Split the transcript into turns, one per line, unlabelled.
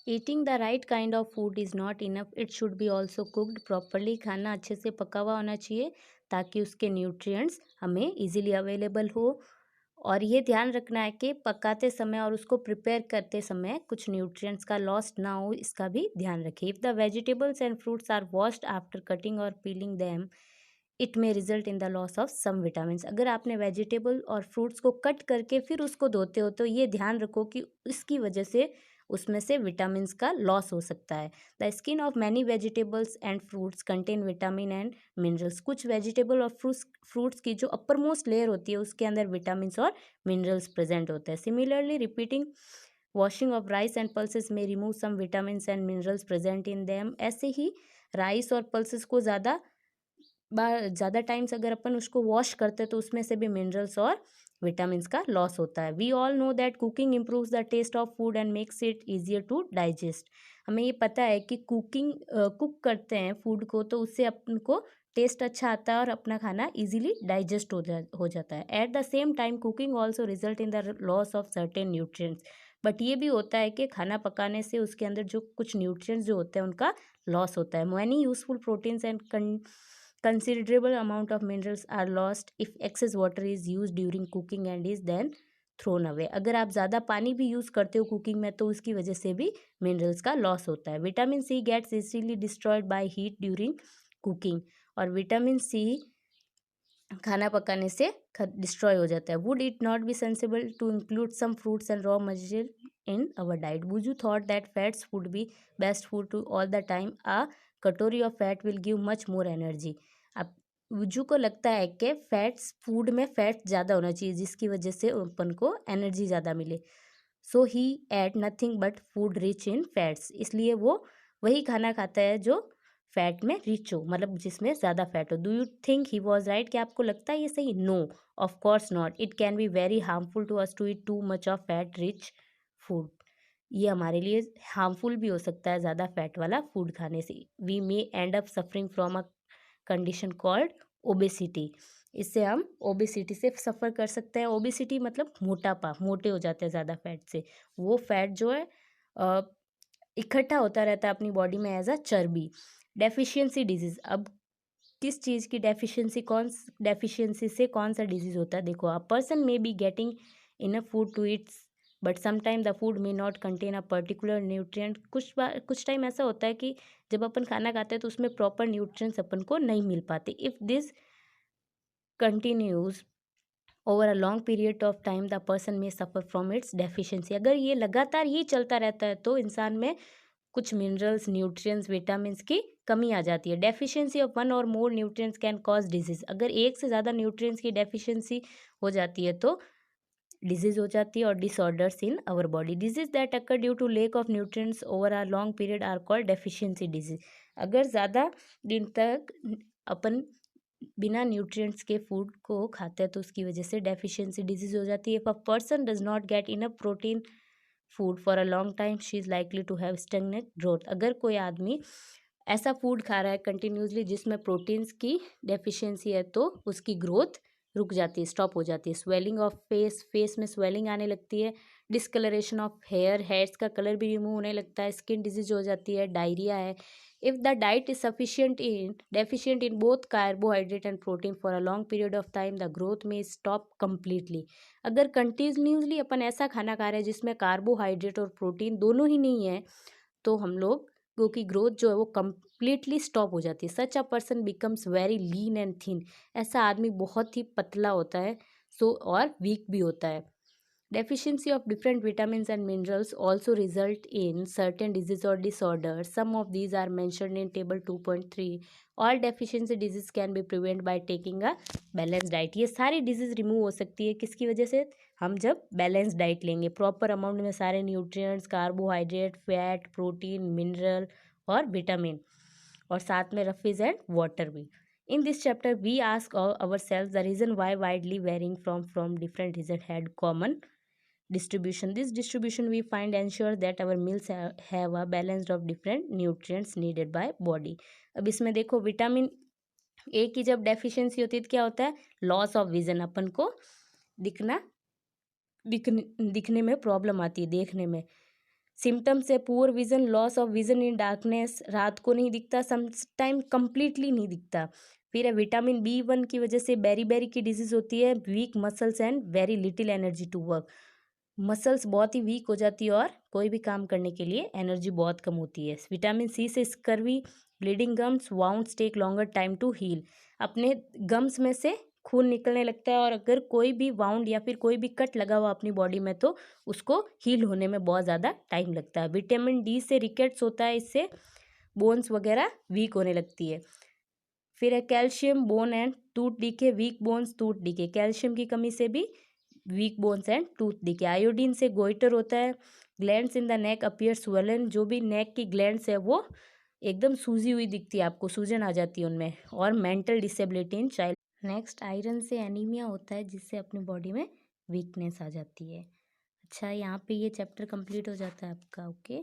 Eating the right kind of food is not enough, it should be also cooked properly. खाना अच्छे से पका हुआ होना चाहिए ताकि उसके न्यूट्रिएंट्स हमें इजीली अवेलेबल हो। और ये ध्यान रखना है कि पकाते समय और उसको प्रिपेयर करते समय कुछ न्यूट्रिएंट्स का लॉस ना हो, इसका भी ध्यान रखें। If the vegetables and fruits are washed after cutting और peeling them, it may result in the loss of some vitamin. अगर आपने वेजिटेबल और फ्रूट्स को कट करके फिर उसको धोते हो तो ये ध्यान रखो कि इसकी वजह से उसमें से विटामिन का लॉस हो सकता है। The skin of many vegetables and fruits contain vitamin and minerals. कुछ वेजिटेबल और फ्रूट्स की जो अपर मोस्ट लेयर होती है उसके अंदर विटामिन और मिनरल्स प्रेजेंट होते हैं। Similarly repeating washing of rice and pulses में remove some vitamin and minerals present in them. ऐसे ही राइस और पल्सेस को ज़्यादा टाइम्स अगर अपन उसको वॉश करते हैं तो उसमें से भी मिनरल्स और विटामिन्स का लॉस होता है। We all know that cooking improves the taste of food and makes it easier to digest. हमें ये पता है कि कुक करते हैं फूड को तो उससे अपन को टेस्ट अच्छा आता है और अपना खाना इजीली डाइजेस्ट हो जाता है। At the same time cooking also result in the loss of certain nutrients. But ये भी होता है कि खाना पकाने से उसके अंदर जो कुछ न्यूट्रिएंट्स जो होते हैं उनका लॉस होता है। Many useful proteins and considerable amount of minerals are lost if excess water is used during cooking and is then thrown away. अगर आप ज़्यादा पानी भी यूज़ करते हो कुकिंग में तो उसकी वजह से भी मिनरल्स का लॉस होता है। Vitamin C gets easily destroyed by heat during cooking. और विटामिन सी खाना पकाने से डिस्ट्रॉय हो जाता है। Would it not be sensible to include some fruits and raw material in our diet? Buju thought that fats would be best food to all the time. Katori of fat will give much more energy. अब बुजू को लगता है कि food में fat ज़्यादा होना चाहिए जिसकी वजह से अपन को एनर्जी ज़्यादा मिले। So he ate nothing but food rich in fats. इसलिए वो वही खाना खाता है जो फैट में रिच हो, मतलब जिसमें ज़्यादा फैट हो। Do you think he was right? क्या आपको लगता है ये सही? No, of course not. It can be very harmful to us to eat too much of fat rich food. ये हमारे लिए हार्मफुल भी हो सकता है ज़्यादा फैट वाला फूड खाने से। We may end up suffering from a condition called obesity. इससे हम ओबेसिटी से सफ़र कर सकते हैं। ओबेसिटी मतलब मोटापा, मोटे हो जाते हैं ज़्यादा फैट से। वो फैट जो है इकट्ठा होता रहता है अपनी बॉडी में एज अ चर्बी। Deficiency disease. अब किस चीज़ की डेफिशिएंसी से कौन सा डिजीज़ होता है? देखो, a person may be getting enough food to eats but sometime the food may not contain a particular nutrient. कुछ टाइम ऐसा होता है कि जब अपन खाना खाते हैं तो उसमें प्रॉपर न्यूट्रिएंट्स अपन को नहीं मिल पाते। If this continues over a long period of time the person में सफ़र फ्रॉम इट्स डेफिशिएंसी। अगर ये लगातार ये चलता रहता है तो इंसान में कुछ मिनरल्स, न्यूट्रिएंट्स, विटामिन्स की कमी आ जाती है। डेफिशिएंसी ऑफ वन और मोर न्यूट्रिएंट्स कैन कॉज डिजीज। अगर एक से ज़्यादा न्यूट्रिएंट्स की डेफिशिएंसी हो जाती है तो डिजीज हो जाती है और disorders in our body. Disease that occur due to lack of nutrients over a long period are called deficiency disease. अगर ज़्यादा दिन तक अपन बिना न्यूट्रिएंट्स के फूड को खाते हैं तो उसकी वजह से डेफिशिएंसी डिजीज हो जाती है। If a person does not get enough protein food for a long time she is likely to have stagnant growth. अगर कोई आदमी ऐसा फूड खा रहा है कंटिन्यूसली जिसमें प्रोटीन्स की डेफिशिएंसी है तो उसकी ग्रोथ रुक जाती है, स्टॉप हो जाती है। स्वेलिंग ऑफ फेस में स्वेलिंग आने लगती है। डिसकलरेशन ऑफ हेयर्स का कलर भी रिमूव होने लगता है। स्किन डिजीज हो जाती है। डायरिया है। If the diet is deficient in both carbohydrate and protein for a long period of time the growth में स्टॉप कम्प्लीटली। अगर कंटिन्यूसली अपन ऐसा खाना खा रहे हैं जिसमें कार्बोहाइड्रेट और प्रोटीन दोनों ही नहीं है तो हम लोग की ग्रोथ जो है वो कम्प्लीटली स्टॉप हो जाती है। Such a person becomes very lean and thin. ऐसा आदमी बहुत ही पतला होता है और वीक भी होता है। Deficiency of different vitamins and minerals also result in certain disease or disorders. Some of these are mentioned in table 2.3. All deficiency disease can be prevented by taking a balanced diet. ये सारी disease remove हो सकती है किसकी वजह से? हम जब बैलेंस डाइट लेंगे, प्रॉपर अमाउंट में सारे nutrients, carbohydrate, fat, protein, mineral और विटामिन, और साथ में रफीज एंड वाटर भी। In this chapter, we ask ourselves the reason why widely varying from different regions had common distribution. This distribution we find ensures that our meals have a balance of different nutrients needed by body. अब इसमें देखो, vitamin A की जब deficiency होती है तो क्या होता है? Loss of vision. अपन को दिखने में प्रॉब्लम आती है, देखने में। सिम्टम्स है poor vision, loss of vision in darkness, रात को नहीं दिखता, सम टाइम कम्प्लीटली नहीं दिखता। फिर है विटामिन B1 की वजह से बेरी बेरी की डिजीज होती है, weak muscles and very little energy to work. Muscles बहुत ही वीक हो जाती है और कोई भी काम करने के लिए एनर्जी बहुत कम होती है। विटामिन C से scurvy, bleeding gums, wounds take longer time to heal. अपने गम्स में से खून निकलने लगता है और अगर कोई भी वाउंड या फिर कोई भी कट लगा हुआ अपनी बॉडी में तो उसको हील होने में बहुत ज़्यादा टाइम लगता है। विटामिन D से रिकेट्स होता है, इससे बोन्स वगैरह वीक होने लगती है। फिर है calcium, bone and tooth decay, weak bones tooth decay. Calcium की कमी से भी weak bones and tooth decay. Iodine से गोइटर होता है। Glands in the neck appear swollen, जो भी नेक की ग्लैंड्स है वो एकदम सूजी हुई दिखती है, आपको सूजन आ जाती है उनमें। और mental disability in child. Next iron से एनीमिया होता है, जिससे अपनी बॉडी में वीकनेस आ जाती है। अच्छा, यहाँ पे ये चैप्टर कंप्लीट हो जाता है आपका। ओके।